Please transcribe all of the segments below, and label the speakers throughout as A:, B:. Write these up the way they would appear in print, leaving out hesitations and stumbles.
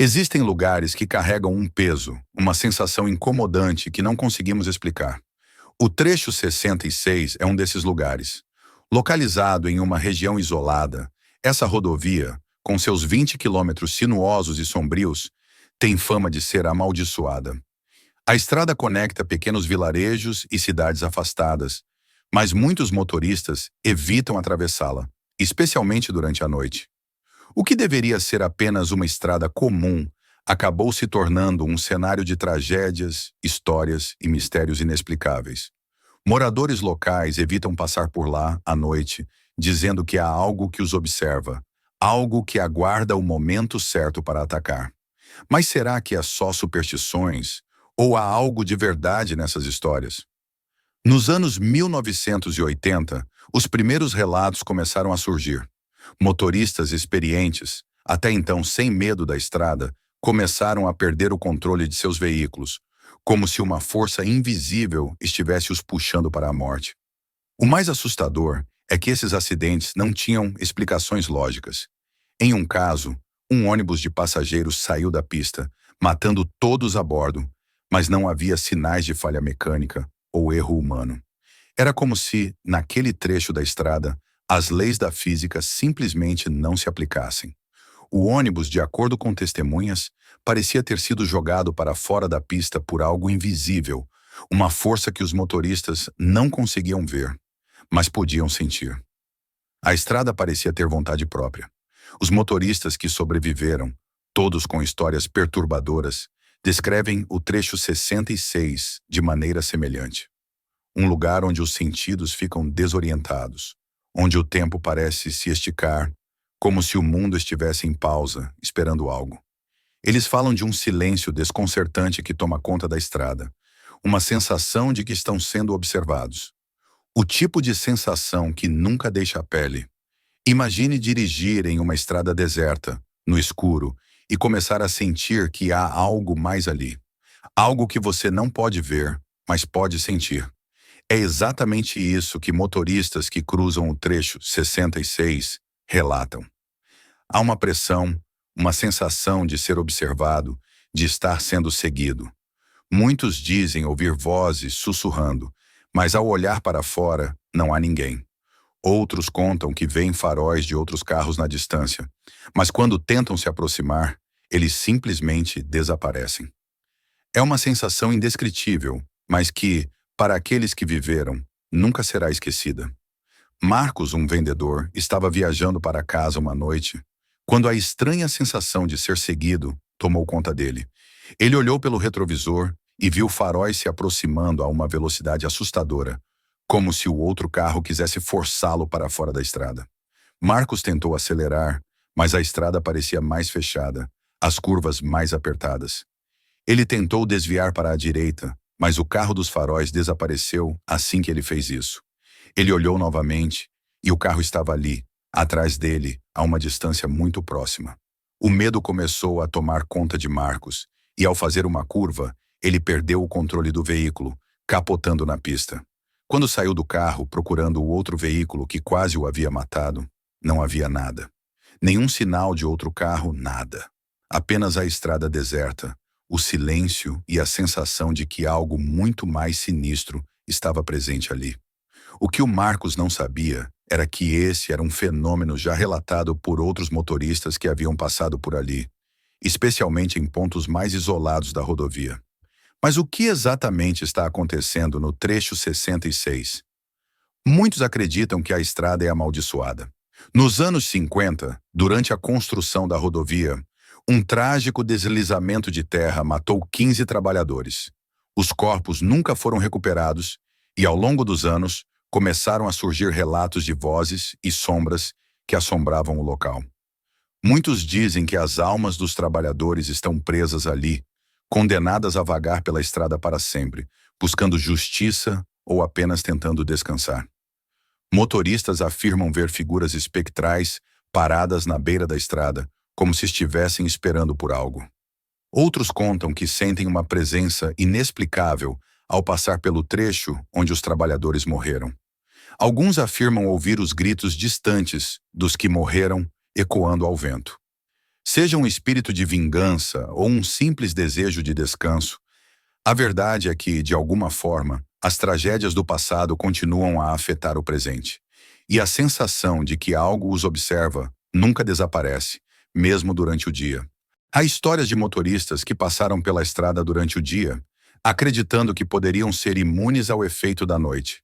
A: Existem lugares que carregam um peso, uma sensação incomodante que não conseguimos explicar. O trecho 66 é um desses lugares. Localizado em uma região isolada, essa rodovia, com seus 20 quilômetros sinuosos e sombrios, tem fama de ser amaldiçoada. A estrada conecta pequenos vilarejos e cidades afastadas, mas muitos motoristas evitam atravessá-la, especialmente durante a noite. O que deveria ser apenas uma estrada comum acabou se tornando um cenário de tragédias, histórias e mistérios inexplicáveis. Moradores locais evitam passar por lá à noite, dizendo que há algo que os observa, algo que aguarda o momento certo para atacar. Mas será que é só superstições? Ou há algo de verdade nessas histórias? Nos anos 1980, os primeiros relatos começaram a surgir. Motoristas experientes, até então sem medo da estrada, começaram a perder o controle de seus veículos, como se uma força invisível estivesse os puxando para a morte. O mais assustador é que esses acidentes não tinham explicações lógicas. Em um caso, um ônibus de passageiros saiu da pista, matando todos a bordo, mas não havia sinais de falha mecânica ou erro humano. Era como se, naquele trecho da estrada, as leis da física simplesmente não se aplicassem. O ônibus, de acordo com testemunhas, parecia ter sido jogado para fora da pista por algo invisível, uma força que os motoristas não conseguiam ver, mas podiam sentir. A estrada parecia ter vontade própria. Os motoristas que sobreviveram, todos com histórias perturbadoras, descrevem o trecho 66 de maneira semelhante. Um lugar onde os sentidos ficam desorientados, onde o tempo parece se esticar, como se o mundo estivesse em pausa, esperando algo. Eles falam de um silêncio desconcertante que toma conta da estrada, uma sensação de que estão sendo observados. O tipo de sensação que nunca deixa a pele. Imagine dirigir em uma estrada deserta, no escuro, e começar a sentir que há algo mais ali. Algo que você não pode ver, mas pode sentir. É exatamente isso que motoristas que cruzam o trecho 66 relatam. Há uma pressão, uma sensação de ser observado, de estar sendo seguido. Muitos dizem ouvir vozes sussurrando, mas ao olhar para fora, não há ninguém. Outros contam que veem faróis de outros carros na distância, mas quando tentam se aproximar, eles simplesmente desaparecem. É uma sensação indescritível, mas que, para aqueles que viveram, nunca será esquecida. Marcos, um vendedor, estava viajando para casa uma noite, quando a estranha sensação de ser seguido tomou conta dele. Ele olhou pelo retrovisor e viu faróis se aproximando a uma velocidade assustadora, como se o outro carro quisesse forçá-lo para fora da estrada. Marcos tentou acelerar, mas a estrada parecia mais fechada, as curvas mais apertadas. Ele tentou desviar para a direita, mas o carro dos faróis desapareceu assim que ele fez isso. Ele olhou novamente e o carro estava ali, atrás dele, a uma distância muito próxima. O medo começou a tomar conta de Marcos e, ao fazer uma curva, ele perdeu o controle do veículo, capotando na pista. Quando saiu do carro procurando o outro veículo que quase o havia matado, não havia nada. Nenhum sinal de outro carro, nada. Apenas a estrada deserta, o silêncio e a sensação de que algo muito mais sinistro estava presente ali. O que o Marcos não sabia era que esse era um fenômeno já relatado por outros motoristas que haviam passado por ali, especialmente em pontos mais isolados da rodovia. Mas o que exatamente está acontecendo no trecho 66? Muitos acreditam que a estrada é amaldiçoada. Nos anos 50, durante a construção da rodovia, um trágico deslizamento de terra matou 15 trabalhadores. Os corpos nunca foram recuperados e, ao longo dos anos, começaram a surgir relatos de vozes e sombras que assombravam o local. Muitos dizem que as almas dos trabalhadores estão presas ali, condenadas a vagar pela estrada para sempre, buscando justiça ou apenas tentando descansar. Motoristas afirmam ver figuras espectrais paradas na beira da estrada, como se estivessem esperando por algo. Outros contam que sentem uma presença inexplicável ao passar pelo trecho onde os trabalhadores morreram. Alguns afirmam ouvir os gritos distantes dos que morreram ecoando ao vento. Seja um espírito de vingança ou um simples desejo de descanso, a verdade é que, de alguma forma, as tragédias do passado continuam a afetar o presente. E a sensação de que algo os observa nunca desaparece, mesmo durante o dia. Há histórias de motoristas que passaram pela estrada durante o dia, acreditando que poderiam ser imunes ao efeito da noite.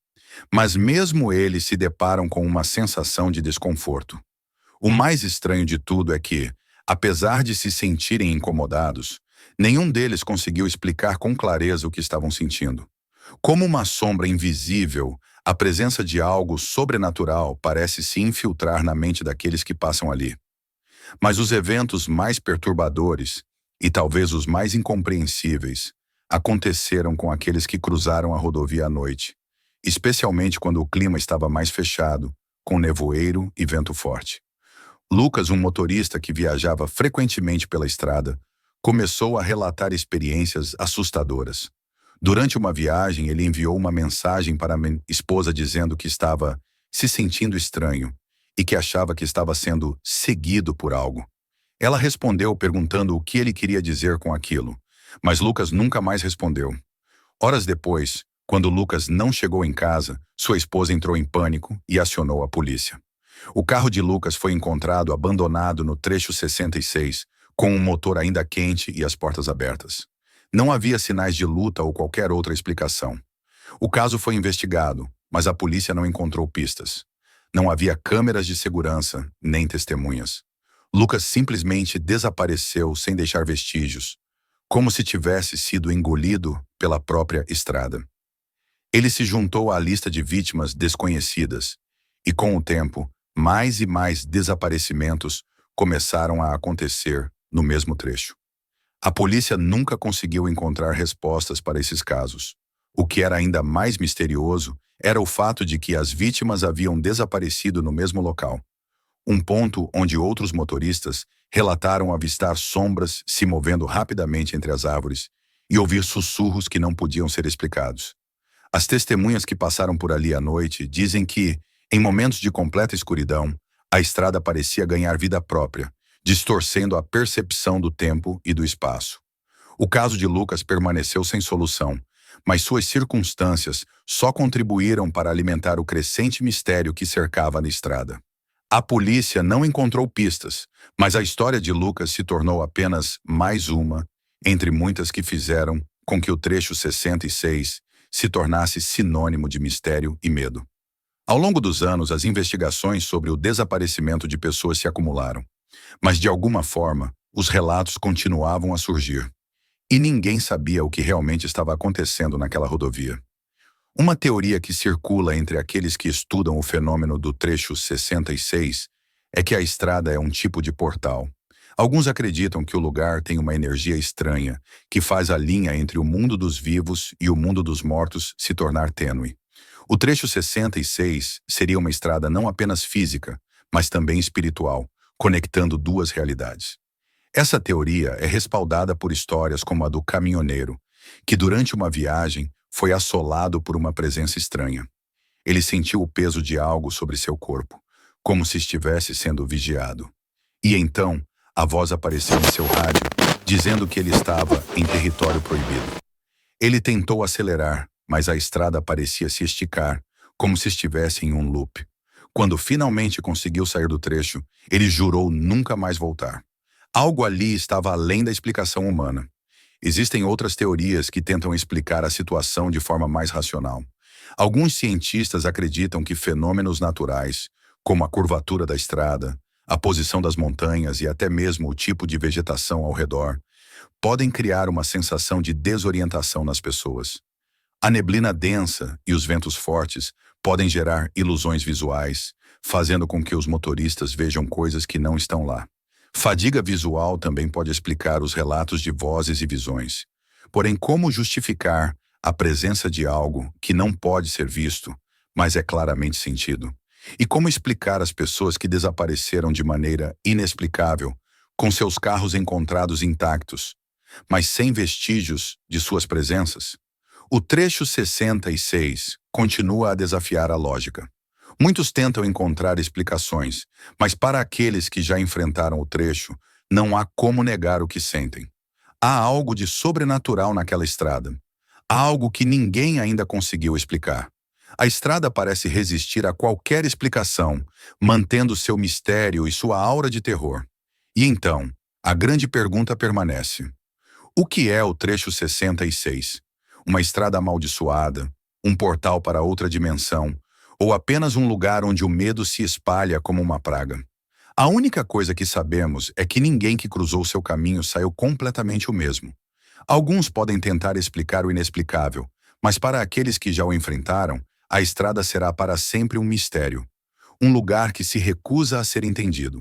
A: Mas mesmo eles se deparam com uma sensação de desconforto. O mais estranho de tudo é que, apesar de se sentirem incomodados, nenhum deles conseguiu explicar com clareza o que estavam sentindo. Como uma sombra invisível, a presença de algo sobrenatural parece se infiltrar na mente daqueles que passam ali. Mas os eventos mais perturbadores, e talvez os mais incompreensíveis, aconteceram com aqueles que cruzaram a rodovia à noite, especialmente quando o clima estava mais fechado, com nevoeiro e vento forte. Lucas, um motorista que viajava frequentemente pela estrada, começou a relatar experiências assustadoras. Durante uma viagem, ele enviou uma mensagem para a esposa dizendo que estava se sentindo estranho e que achava que estava sendo seguido por algo. Ela respondeu perguntando o que ele queria dizer com aquilo, mas Lucas nunca mais respondeu. Horas depois, quando Lucas não chegou em casa, sua esposa entrou em pânico e acionou a polícia. O carro de Lucas foi encontrado abandonado no trecho 66, com o motor ainda quente e as portas abertas. Não havia sinais de luta ou qualquer outra explicação. O caso foi investigado, mas a polícia não encontrou pistas. Não havia câmeras de segurança, nem testemunhas. Lucas simplesmente desapareceu sem deixar vestígios, como se tivesse sido engolido pela própria estrada. Ele se juntou à lista de vítimas desconhecidas, e com o tempo, mais e mais desaparecimentos começaram a acontecer no mesmo trecho. A polícia nunca conseguiu encontrar respostas para esses casos. O que era ainda mais misterioso era o fato de que as vítimas haviam desaparecido no mesmo local, um ponto onde outros motoristas relataram avistar sombras se movendo rapidamente entre as árvores e ouvir sussurros que não podiam ser explicados. As testemunhas que passaram por ali à noite dizem que, em momentos de completa escuridão, a estrada parecia ganhar vida própria, distorcendo a percepção do tempo e do espaço. O caso de Lucas permaneceu sem solução, mas suas circunstâncias só contribuíram para alimentar o crescente mistério que cercava a estrada. A polícia não encontrou pistas, mas a história de Lucas se tornou apenas mais uma, entre muitas que fizeram com que o trecho 66 se tornasse sinônimo de mistério e medo. Ao longo dos anos, as investigações sobre o desaparecimento de pessoas se acumularam, mas de alguma forma, os relatos continuavam a surgir. E ninguém sabia o que realmente estava acontecendo naquela rodovia. Uma teoria que circula entre aqueles que estudam o fenômeno do trecho 66 é que a estrada é um tipo de portal. Alguns acreditam que o lugar tem uma energia estranha, que faz a linha entre o mundo dos vivos e o mundo dos mortos se tornar tênue. O trecho 66 seria uma estrada não apenas física, mas também espiritual, conectando duas realidades. Essa teoria é respaldada por histórias como a do caminhoneiro, que durante uma viagem foi assolado por uma presença estranha. Ele sentiu o peso de algo sobre seu corpo, como se estivesse sendo vigiado. E então, a voz apareceu em seu rádio, dizendo que ele estava em território proibido. Ele tentou acelerar, mas a estrada parecia se esticar, como se estivesse em um loop. Quando finalmente conseguiu sair do trecho, ele jurou nunca mais voltar. Algo ali estava além da explicação humana. Existem outras teorias que tentam explicar a situação de forma mais racional. Alguns cientistas acreditam que fenômenos naturais, como a curvatura da estrada, a posição das montanhas e até mesmo o tipo de vegetação ao redor, podem criar uma sensação de desorientação nas pessoas. A neblina densa e os ventos fortes podem gerar ilusões visuais, fazendo com que os motoristas vejam coisas que não estão lá. Fadiga visual também pode explicar os relatos de vozes e visões. Porém, como justificar a presença de algo que não pode ser visto, mas é claramente sentido? E como explicar as pessoas que desapareceram de maneira inexplicável, com seus carros encontrados intactos, mas sem vestígios de suas presenças? O trecho 66 continua a desafiar a lógica. Muitos tentam encontrar explicações, mas para aqueles que já enfrentaram o trecho, Não há como negar o que sentem. Há algo de sobrenatural naquela estrada. Há algo que ninguém ainda conseguiu explicar. A estrada parece resistir a qualquer explicação, mantendo seu mistério e sua aura de terror. E então, a grande pergunta permanece. O que é o trecho 66? Uma estrada amaldiçoada? Um portal para outra dimensão? Ou apenas um lugar onde o medo se espalha como uma praga? A única coisa que sabemos é que ninguém que cruzou seu caminho saiu completamente o mesmo. Alguns podem tentar explicar o inexplicável, mas para aqueles que já o enfrentaram, a estrada será para sempre um mistério. Um lugar que se recusa a ser entendido.